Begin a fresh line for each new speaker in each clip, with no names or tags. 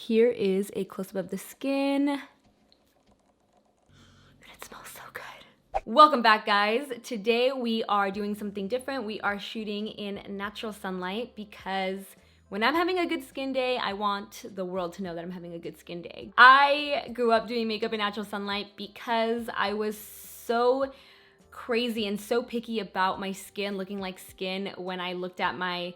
Here is a close-up of the skin. And it smells so good. Welcome back, guys. Today we are doing something different. We are shooting in natural sunlight because when I'm having a good skin day, I want the world to know that I'm having a good skin day. I grew up doing makeup in natural sunlight because I was so crazy and so picky about my skin looking like skin when I looked at my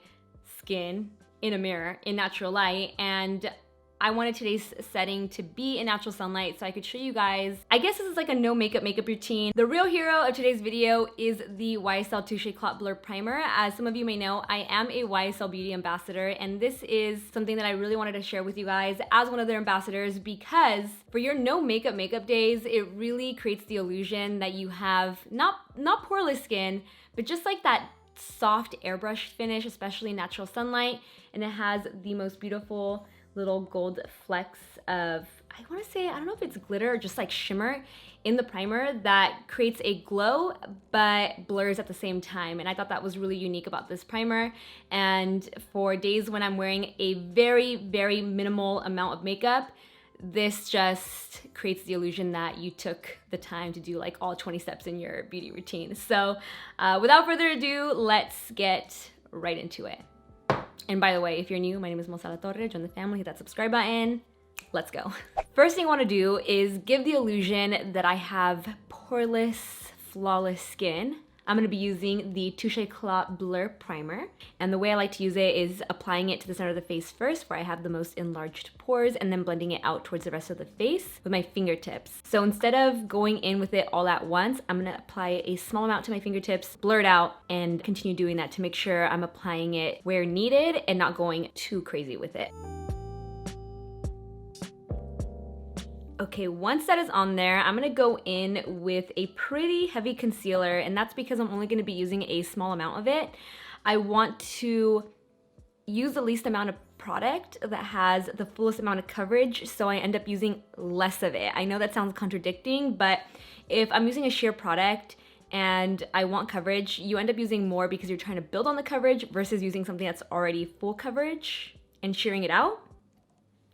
skin in a mirror in natural light, and I wanted today's setting to be in natural sunlight so I could show you guys, I guess this is like a no makeup routine. The real hero of today's video is the YSL Touche Éclat Blur Primer. As some of you may know, I am a YSL beauty ambassador, and this is something that I really wanted to share with you guys as one of their ambassadors, because for your no makeup days, it really creates the illusion that you have not poreless skin, but just like that soft airbrush finish, especially in natural sunlight, and it has the most beautiful little gold flecks of, I want to say, I don't know if it's glitter or just like shimmer in the primer that creates a glow but blurs at the same time. And I thought that was really unique about this primer. And for days when I'm wearing a very, very minimal amount of makeup, this just creates the illusion that you took the time to do like all 20 steps in your beauty routine. So without further ado, let's get right into it. And by the way, if you're new, my name is Alatorre. Join the family, hit that subscribe button. Let's go. First thing I want to do is give the illusion that I have poreless, flawless skin. I'm going to be using the Touche Éclat Blur Primer. And the way I like to use it is applying it to the center of the face first, where I have the most enlarged pores, and then blending it out towards the rest of the face with my fingertips. So instead of going in with it all at once, I'm going to apply a small amount to my fingertips, blur it out, and continue doing that to make sure I'm applying it where needed and not going too crazy with it. Okay, once that is on there, I'm gonna go in with a pretty heavy concealer, and that's because I'm only gonna be using a small amount of it. I want to use the least amount of product that has the fullest amount of coverage, so I end up using less of it. I know that sounds contradicting, but if I'm using a sheer product and I want coverage, you end up using more because you're trying to build on the coverage versus using something that's already full coverage and shearing it out.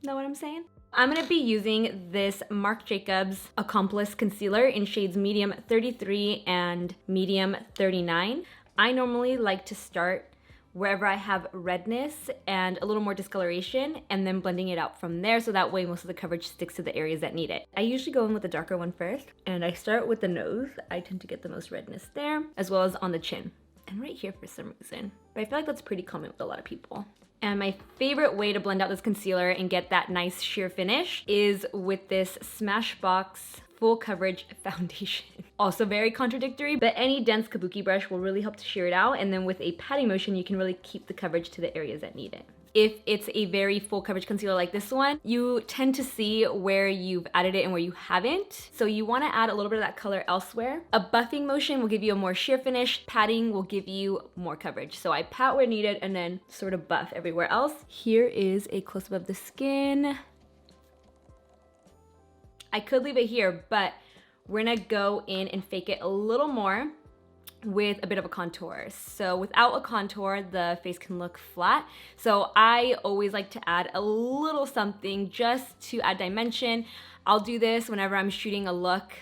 Know what I'm saying? I'm gonna be using this Marc Jacobs Accomplice Concealer in shades medium 33 and medium 39. I normally like to start wherever I have redness and a little more discoloration, and then blending it out from there, so that way most of the coverage sticks to the areas that need it. I usually go in with the darker one first, and I start with the nose. I tend to get the most redness there, as well as on the chin, and right here for some reason. But I feel like that's pretty common with a lot of people. And my favorite way to blend out this concealer and get that nice sheer finish is with this Smashbox Full Coverage Foundation. Also very contradictory, but any dense kabuki brush will really help to sheer it out, and then with a patting motion, you can really keep the coverage to the areas that need it. If it's a very full coverage concealer like this one, you tend to see where you've added it and where you haven't. So you wanna add a little bit of that color elsewhere. A buffing motion will give you a more sheer finish. Patting will give you more coverage. So I pat where needed and then sort of buff everywhere else. Here is a close-up of the skin. I could leave it here, but we're gonna go in and fake it a little more with a bit of a contour. So without a contour, the face can look flat. So I always like to add a little something just to add dimension. I'll do this whenever I'm shooting a look,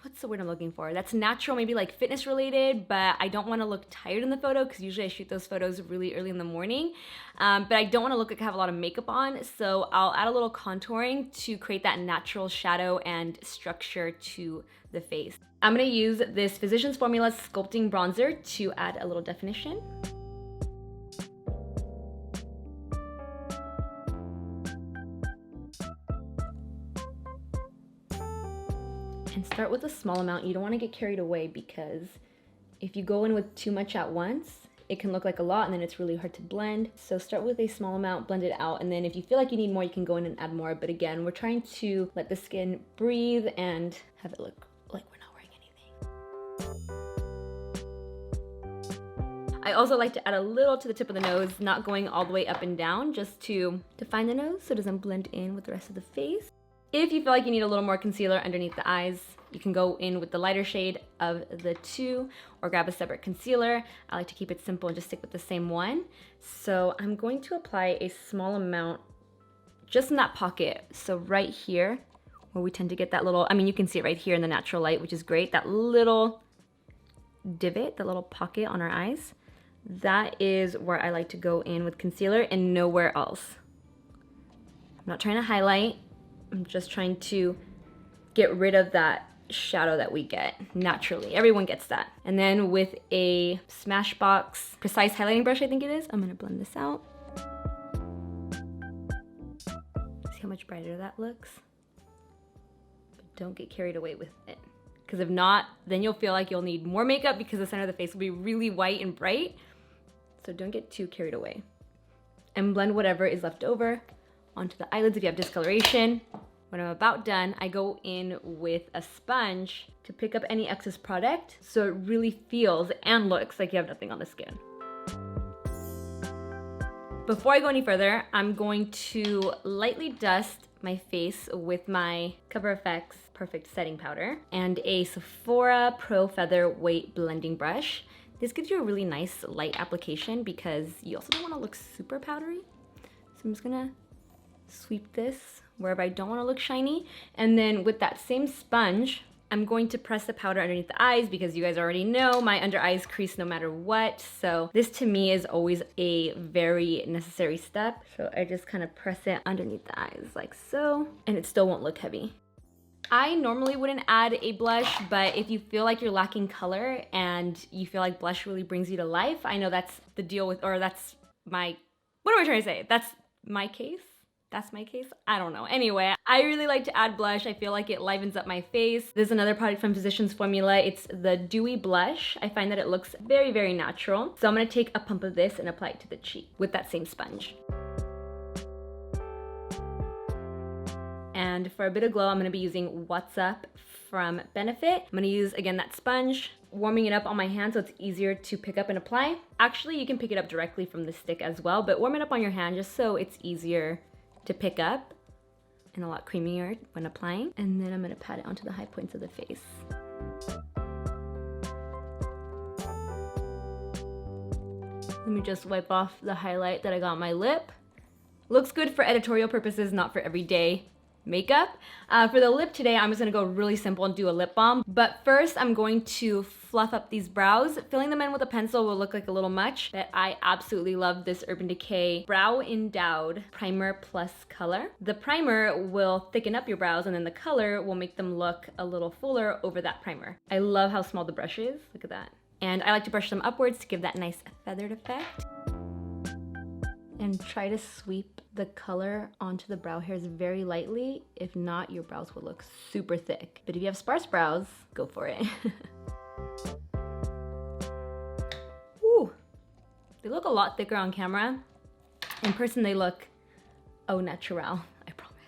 what's the word I'm looking for? That's natural, maybe like fitness related, but I don't wanna look tired in the photo because usually I shoot those photos really early in the morning. But I don't wanna look like I have a lot of makeup on, so I'll add a little contouring to create that natural shadow and structure to the face. I'm gonna use this Physicians Formula Sculpting Bronzer to add a little definition. And start with a small amount. You don't wanna get carried away, because if you go in with too much at once, it can look like a lot and then it's really hard to blend. So start with a small amount, blend it out, and then if you feel like you need more, you can go in and add more. But again, we're trying to let the skin breathe and have it look like we're not wearing anything. I also like to add a little to the tip of the nose, not going all the way up and down, just to define the nose so it doesn't blend in with the rest of the face. If you feel like you need a little more concealer underneath the eyes, you can go in with the lighter shade of the two or grab a separate concealer. I like to keep it simple and just stick with the same one. So I'm going to apply a small amount just in that pocket. So right here, where we tend to get that little, I mean, you can see it right here in the natural light, which is great. That little divot, that little pocket on our eyes, that is where I like to go in with concealer and nowhere else. I'm not trying to highlight. I'm just trying to get rid of that shadow that we get naturally. Everyone gets that. And then with a Smashbox Precise highlighting brush, I think it is, I'm gonna blend this out. See how much brighter that looks? But don't get carried away with it. Because if not, then you'll feel like you'll need more makeup because the center of the face will be really white and bright. So don't get too carried away. And blend whatever is left over onto the eyelids if you have discoloration. When I'm about done, I go in with a sponge to pick up any excess product so it really feels and looks like you have nothing on the skin. Before I go any further, I'm going to lightly dust my face with my Cover FX Perfect Setting Powder and a Sephora Pro Feather Weight Blending Brush. This gives you a really nice light application because you also don't want to look super powdery. So I'm just gonna sweep this wherever I don't want to look shiny. And then with that same sponge, I'm going to press the powder underneath the eyes because you guys already know my under eyes crease no matter what. So this to me is always a very necessary step. So I just kind of press it underneath the eyes like so, and it still won't look heavy. I normally wouldn't add a blush, but if you feel like you're lacking color and you feel like blush really brings you to life, I know that's the deal with, or that's my, what am I trying to say? That's my case. That's my case. I don't know. Anyway, I really like to add blush. I feel like it livens up my face. There's another product from Physicians Formula. It's the Dewy Blush. I find that it looks very, very natural. So I'm gonna take a pump of this and apply it to the cheek with that same sponge. And for a bit of glow, I'm gonna be using What's Up from Benefit. I'm gonna use, again, that sponge, warming it up on my hand so it's easier to pick up and apply. Actually, you can pick it up directly from the stick as well, but warm it up on your hand just so it's easier to pick up and a lot creamier when applying. And then I'm gonna pat it onto the high points of the face. Let me just wipe off the highlight that I got on my lip. Looks good for editorial purposes, not for everyday makeup. For the lip today, I'm just gonna go really simple and do a lip balm. But first, I'm going to fluff up these brows. Filling them in with a pencil will look like a little much, but I absolutely love this Urban Decay Brow Endowed Primer Plus color. The primer will thicken up your brows, and then the color will make them look a little fuller over that primer. I love how small the brush is. Look at that. And I like to brush them upwards to give that nice feathered effect. And try to sweep the color onto the brow hairs very lightly. If not, your brows will look super thick. But if you have sparse brows, go for it. Ooh, they look a lot thicker on camera. In person, they look au naturel, I promise.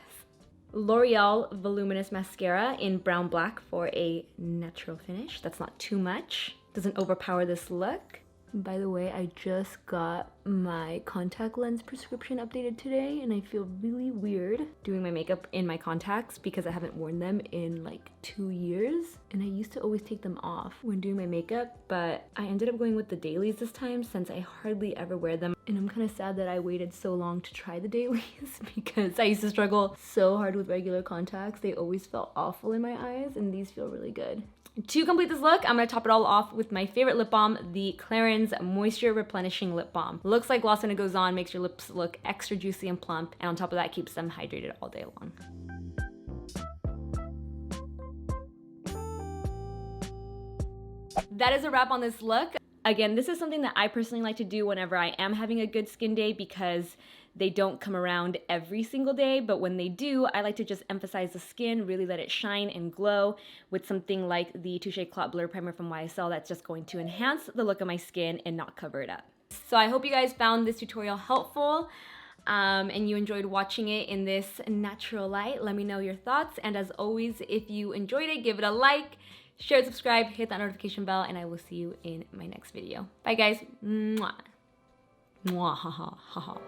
L'Oreal Voluminous Mascara in Brown Black for a natural finish. That's not too much. Doesn't overpower this look. By the way, I just got my contact lens prescription updated today and I feel really weird doing my makeup in my contacts because I haven't worn them in like 2 years. And I used to always take them off when doing my makeup, but I ended up going with the dailies this time since I hardly ever wear them. And I'm kind of sad that I waited so long to try the dailies because I used to struggle so hard with regular contacts. They always felt awful in my eyes and these feel really good. To complete this look, I'm gonna top it all off with my favorite lip balm, the CLARINS Moisture Replenishing Lip Balm. Looks like gloss when it goes on, makes your lips look extra juicy and plump, and on top of that, keeps them hydrated all day long. That is a wrap on this look. Again, this is something that I personally like to do whenever I am having a good skin day because they don't come around every single day, but when they do, I like to just emphasize the skin, really let it shine and glow with something like the Touche Clot Blur Primer from YSL that's just going to enhance the look of my skin and not cover it up. So I hope you guys found this tutorial helpful and you enjoyed watching it in this natural light. Let me know your thoughts, and as always, if you enjoyed it, give it a like, share, subscribe, hit that notification bell, and I will see you in my next video. Bye guys. Mwah. Mwah, ha ha ha ha.